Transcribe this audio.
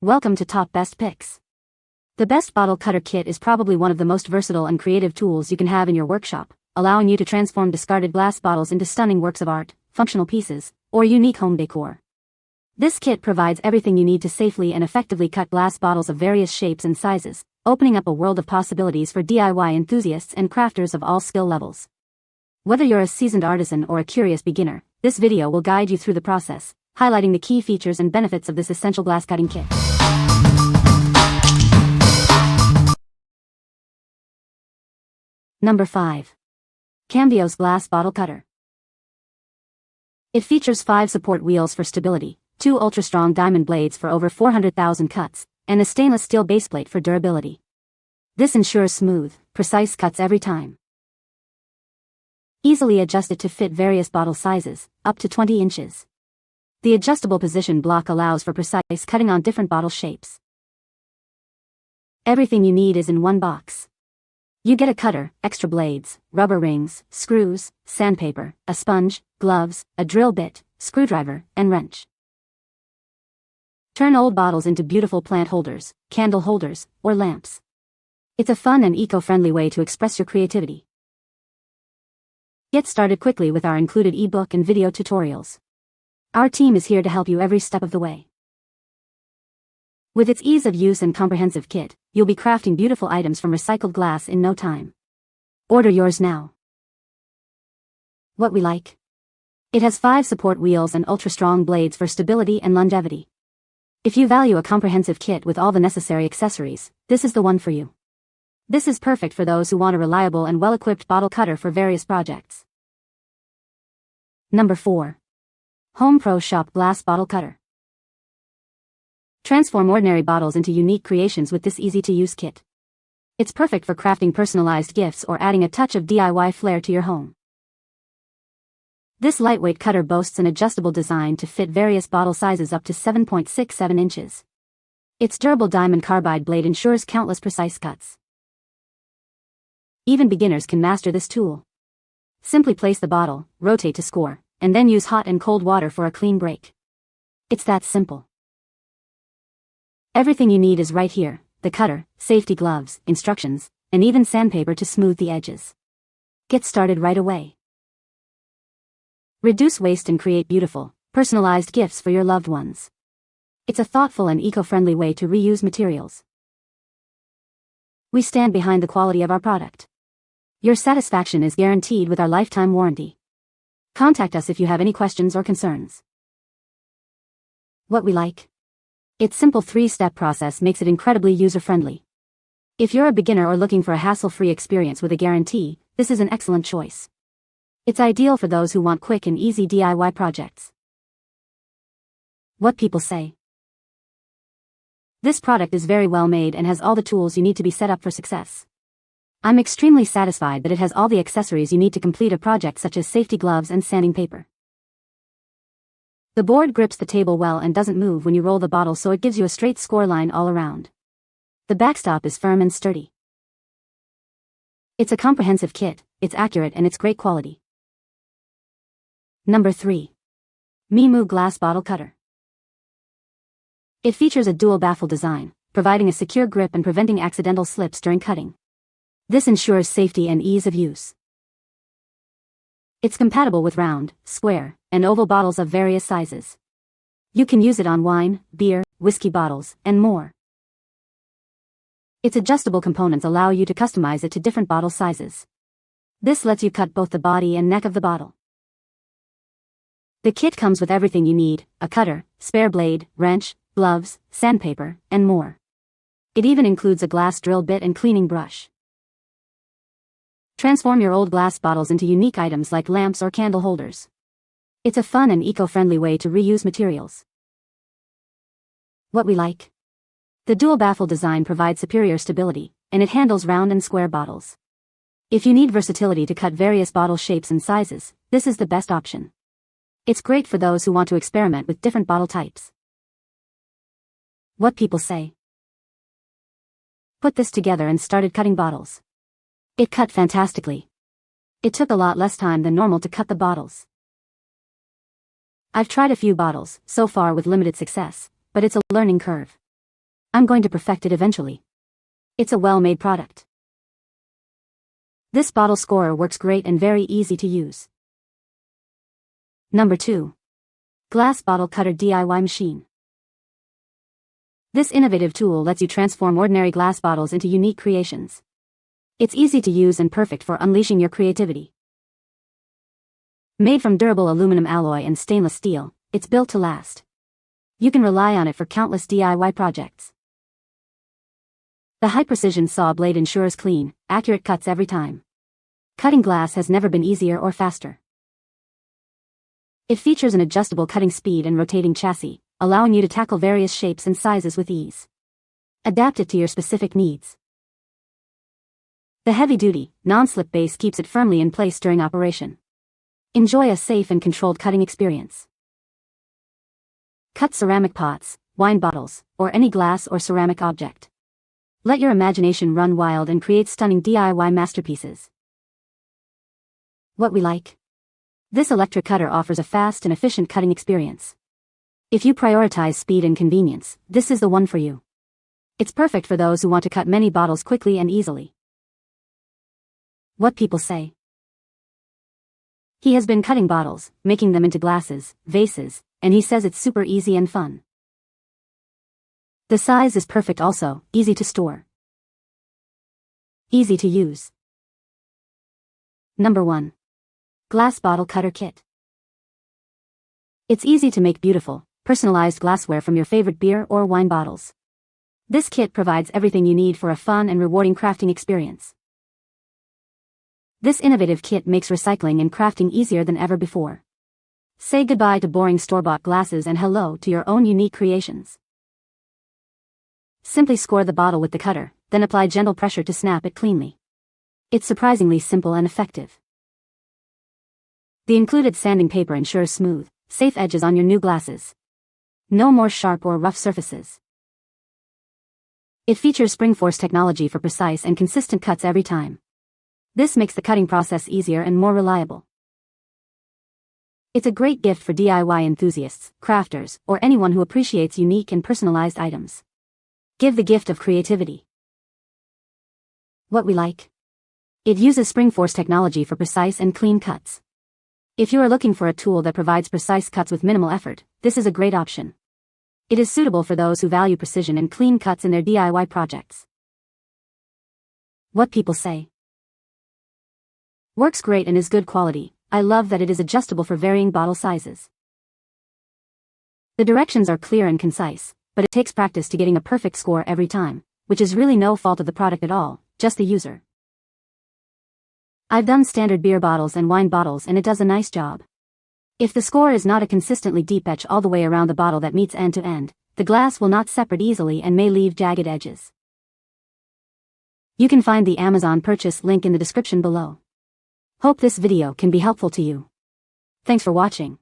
Welcome to Top Best Picks. The Best Bottle Cutter Kit is probably one of the most versatile and creative tools you can have in your workshop, allowing you to transform discarded glass bottles into stunning works of art, functional pieces, or unique home decor. This kit provides everything you need to safely and effectively cut glass bottles of various shapes and sizes, opening up a world of possibilities for DIY enthusiasts and crafters of all skill levels. Whether you're a seasoned artisan or a curious beginner, this video will guide you through the process, highlighting the key features and benefits of this essential glass cutting kit. Number 5. Camdios Glass Bottle Cutter. It features 5 support wheels for stability, 2 ultra-strong diamond blades for over 400,000 cuts, and a stainless steel baseplate for durability. This ensures smooth, precise cuts every time. Easily adjusted to fit various bottle sizes, up to 20 inches. The adjustable position block allows for precise cutting on different bottle shapes. Everything you need is in one box. You get a cutter, extra blades, rubber rings, screws, sandpaper, a sponge, gloves, a drill bit, screwdriver, and wrench. Turn old bottles into beautiful plant holders, candle holders, or lamps. It's a fun and eco-friendly way to express your creativity. Get started quickly with our included ebook and video tutorials. Our team is here to help you every step of the way. With its ease of use and comprehensive kit, you'll be crafting beautiful items from recycled glass in no time. Order yours now. What we like? It has 5 support wheels and ultra-strong blades for stability and longevity. If you value a comprehensive kit with all the necessary accessories, this is the one for you. This is perfect for those who want a reliable and well-equipped bottle cutter for various projects. Number 4. Home Pro Shop Glass Bottle Cutter. Transform ordinary bottles into unique creations with this easy-to-use kit. It's perfect for crafting personalized gifts or adding a touch of DIY flair to your home. This lightweight cutter boasts an adjustable design to fit various bottle sizes up to 7.67 inches. Its durable diamond carbide blade ensures countless precise cuts. Even beginners can master this tool. Simply place the bottle, rotate to score, and then use hot and cold water for a clean break. It's that simple. Everything you need is right here: the cutter, safety gloves, instructions, and even sandpaper to smooth the edges. Get started right away. Reduce waste and create beautiful, personalized gifts for your loved ones. It's a thoughtful and eco-friendly way to reuse materials. We stand behind the quality of our product. Your satisfaction is guaranteed with our lifetime warranty. Contact us if you have any questions or concerns. What we like? Its simple 3-step process makes it incredibly user-friendly. If you're a beginner or looking for a hassle-free experience with a guarantee, this is an excellent choice. It's ideal for those who want quick and easy DIY projects. What people say? This product is very well made and has all the tools you need to be set up for success. I'm extremely satisfied that it has all the accessories you need to complete a project, such as safety gloves and sanding paper. The board grips the table well and doesn't move when you roll the bottle, so it gives you a straight score line all around. The backstop is firm and sturdy. It's a comprehensive kit, it's accurate, and it's great quality. Number 3. MiiMoo Glass Bottle Cutter. It features a dual baffle design, providing a secure grip and preventing accidental slips during cutting. This ensures safety and ease of use. It's compatible with round, square, and oval bottles of various sizes. You can use it on wine, beer, whiskey bottles, and more. Its adjustable components allow you to customize it to different bottle sizes. This lets you cut both the body and neck of the bottle. The kit comes with everything you need: a cutter, spare blade, wrench, gloves, sandpaper, and more. It even includes a glass drill bit and cleaning brush. Transform your old glass bottles into unique items like lamps or candle holders. It's a fun and eco-friendly way to reuse materials. What we like? The dual baffle design provides superior stability, and it handles round and square bottles. If you need versatility to cut various bottle shapes and sizes, this is the best option. It's great for those who want to experiment with different bottle types. What people say? Put this together and started cutting bottles. It cut fantastically. It took a lot less time than normal to cut the bottles. I've tried a few bottles, so far with limited success, but it's a learning curve. I'm going to perfect it eventually. It's a well-made product. This bottle scorer works great and very easy to use. Number 2. Glass Bottle Cutter DIY Machine. This innovative tool lets you transform ordinary glass bottles into unique creations. It's easy to use and perfect for unleashing your creativity. Made from durable aluminum alloy and stainless steel, it's built to last. You can rely on it for countless DIY projects. The high-precision saw blade ensures clean, accurate cuts every time. Cutting glass has never been easier or faster. It features an adjustable cutting speed and rotating chassis, allowing you to tackle various shapes and sizes with ease. Adapt it to your specific needs. The heavy-duty, non-slip base keeps it firmly in place during operation. Enjoy a safe and controlled cutting experience. Cut ceramic pots, wine bottles, or any glass or ceramic object. Let your imagination run wild and create stunning DIY masterpieces. What we like. This electric cutter offers a fast and efficient cutting experience. If you prioritize speed and convenience, this is the one for you. It's perfect for those who want to cut many bottles quickly and easily. What people say. He has been cutting bottles, making them into glasses, vases, and he says it's super easy and fun. The size is perfect also, easy to store. Easy to use. Number 1. Glass Bottle Cutter Kit. It's easy to make beautiful, personalized glassware from your favorite beer or wine bottles. This kit provides everything you need for a fun and rewarding crafting experience. This innovative kit makes recycling and crafting easier than ever before. Say goodbye to boring store-bought glasses and hello to your own unique creations. Simply score the bottle with the cutter, then apply gentle pressure to snap it cleanly. It's surprisingly simple and effective. The included sanding paper ensures smooth, safe edges on your new glasses. No more sharp or rough surfaces. It features spring-force technology for precise and consistent cuts every time. This makes the cutting process easier and more reliable. It's a great gift for DIY enthusiasts, crafters, or anyone who appreciates unique and personalized items. Give the gift of creativity. What we like. It uses spring-force technology for precise and clean cuts. If you are looking for a tool that provides precise cuts with minimal effort, this is a great option. It is suitable for those who value precision and clean cuts in their DIY projects. What people say. Works great and is good quality. I love that it is adjustable for varying bottle sizes. The directions are clear and concise, but it takes practice to getting a perfect score every time, which is really no fault of the product at all, just the user. I've done standard beer bottles and wine bottles and it does a nice job. If the score is not a consistently deep etch all the way around the bottle that meets end to end, the glass will not separate easily and may leave jagged edges. You can find the Amazon purchase link in the description below. Hope this video can be helpful to you. Thanks for watching.